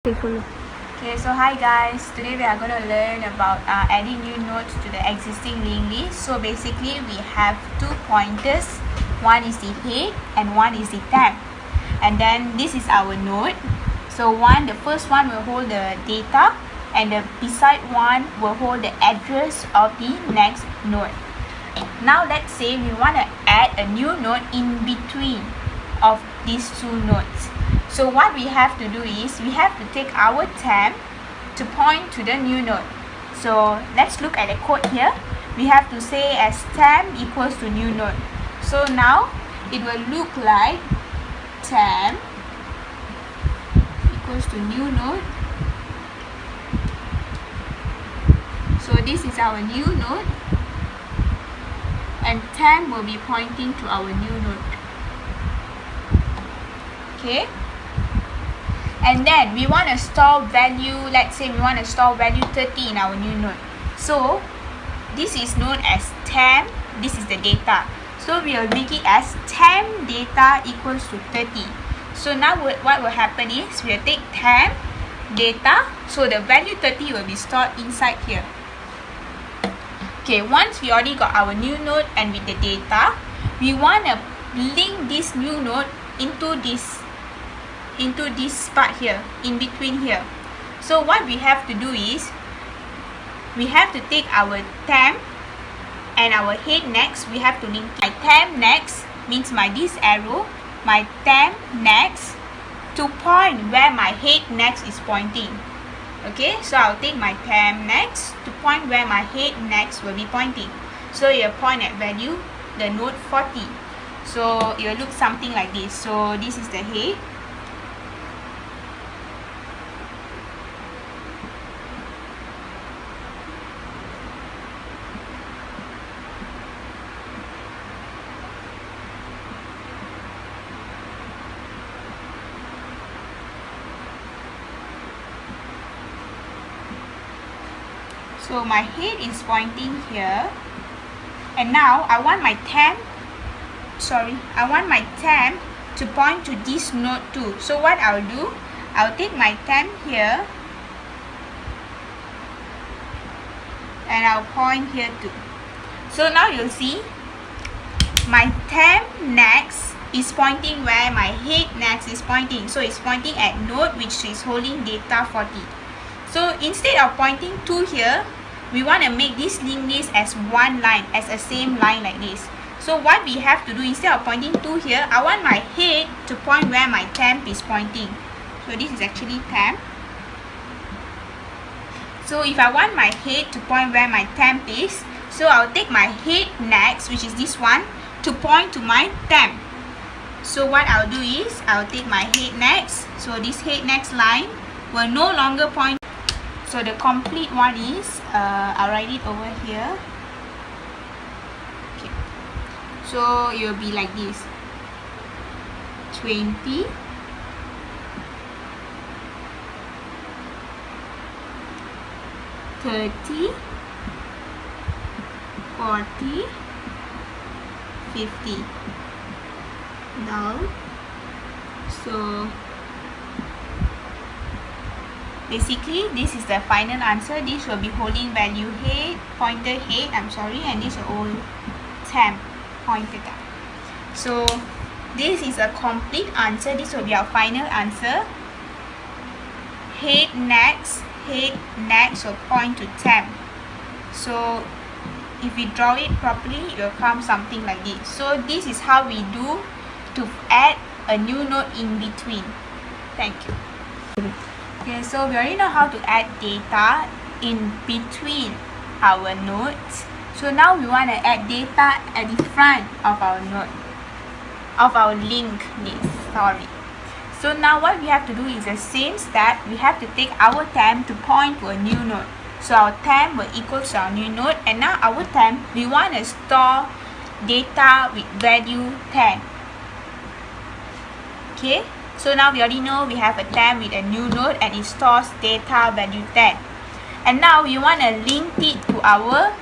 Okay, so hi guys, today we are going to learn about adding new nodes to the existing linked list. So basically we have 2 pointers, one is the head and one is the tab, and then this is our node. So the first one will hold the data, and the beside one will hold the address of the next node. Now let's say we want to add a new node in between of these 2 nodes. So what we have to do is we have to take our temp to point to the new node. So let's look at the code here. We have to say as temp equals to new node. So now it will look like temp equals to new node. So this is our new node, and temp will be pointing to our new node. Okay, and then we want to store value. Let's say we want to store value 30 in our new node. So this is known as temp. This is the data. So we will make it as temp data equals to 30. So now what will happen is we will take temp data. So the value 30 will be stored inside here. Okay, once we already got our new node and with the data, we want to link this new node into this part here, in between here. So what we have to do is we have to take our temp and our head next. We have to link my temp next means this arrow, my temp next, to point where my head next is pointing. Okay, so I'll take my temp next to point where my head next will be pointing. So it will point at value the node 40. So it will look something like this. So this is the head. So my head is pointing here, and now I want my temp to point to this node too. So what I'll do, I'll take my temp here and I'll point here too. So now you'll see my temp next is pointing where my head next is pointing. So it's pointing at node which is holding data 40. So instead of pointing to here, we want to make this linked list as one line, as a same line like this. So what we have to do, instead of pointing to here, I want my head to point where my temp is pointing. So this is actually temp. So if I want my head to point where my temp is, so I'll take my head next, which is this one, to point to my temp. So what I'll do is I'll take my head next. So this head next line will no longer point. So the complete one is, I'll write it over here. Okay. So it will be like this: 20, 30, 40, 50. Now, so basically this is the final answer. This will be holding value head, pointer head, and this will all temp pointer temp. So this is a complete answer. This will be our final answer. Head next will point to temp. So if we draw it properly, it will come something like this. So this is how we do to add a new node in between. Thank you. Okay, so we already know how to add data in between our nodes. So now we want to add data at the front of our node, of our linked list. So now what we have to do is the same step. We have to take our temp to point to a new node. So our temp will equal to our new node, and now our temp, we want to store data with value 10. Okay. So now we already know we have a temp with a new node and it stores data value 10. And now we want to link it to our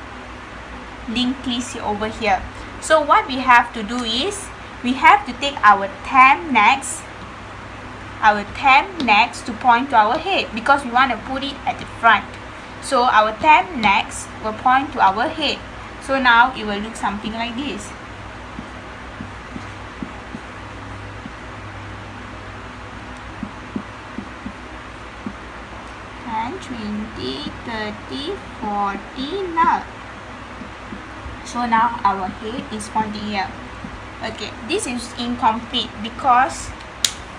linked list over here. So what we have to do is we have to take our temp next, our temp next to point to our head because we want to put it at the front. So our temp next will point to our head. So now it will look something like this. And 20, 30, 40 now. So now our head is pointing here. Okay, this is incomplete because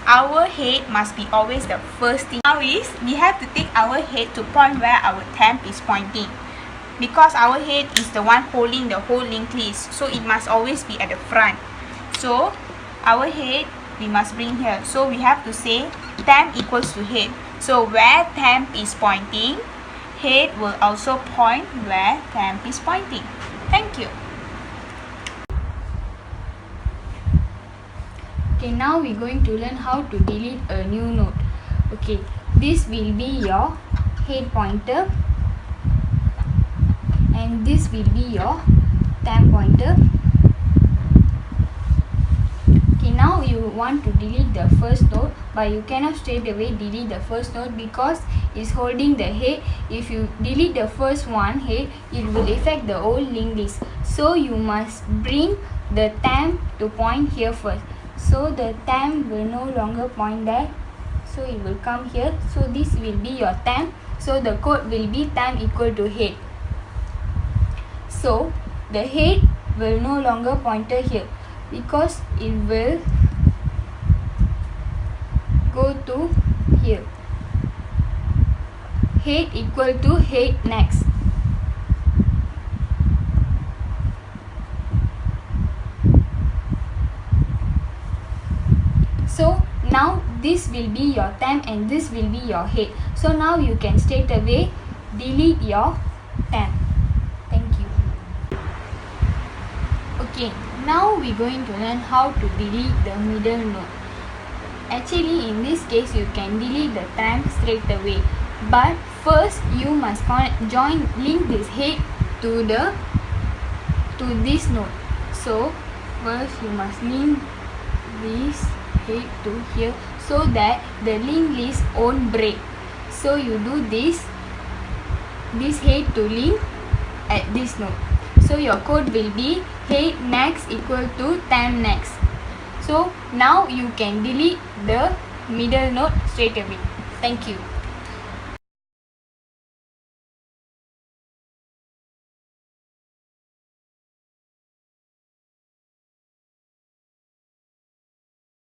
our head must be always the first thing. Now is we have to take our head to point where our temp is pointing, because our head is the one holding the whole linked list, so it must always be at the front. So our head we must bring here. So we have to say temp equals to head. So where temp is pointing, head will also point where temp is pointing. Thank you. Okay, now we're going to learn how to delete a new node. Okay, this will be your head pointer and this will be your temp pointer. Okay, now you want to delete the first node, but you cannot straight away delete the first node because it's holding the head. If you delete the first one head, it will affect the whole linked list. So you must bring the temp to point here first. So the temp will no longer point there, so it will come here. So this will be your temp. So the code will be temp equal to head. So the head will no longer pointer here because it will go to here. Head equal to head next. So now this will be your temp and this will be your head. So now you can straight away delete your temp. Thank you. Okay, now we're going to learn how to delete the middle node. Actually, in this case, you can delete the temp straight away. But first, you must link this head to this node. So first, you must link this head to here so that the linked list won't break. So you do this head to link at this node. So your code will be head next equal to temp next. So now you can delete the middle node straight away. Thank you.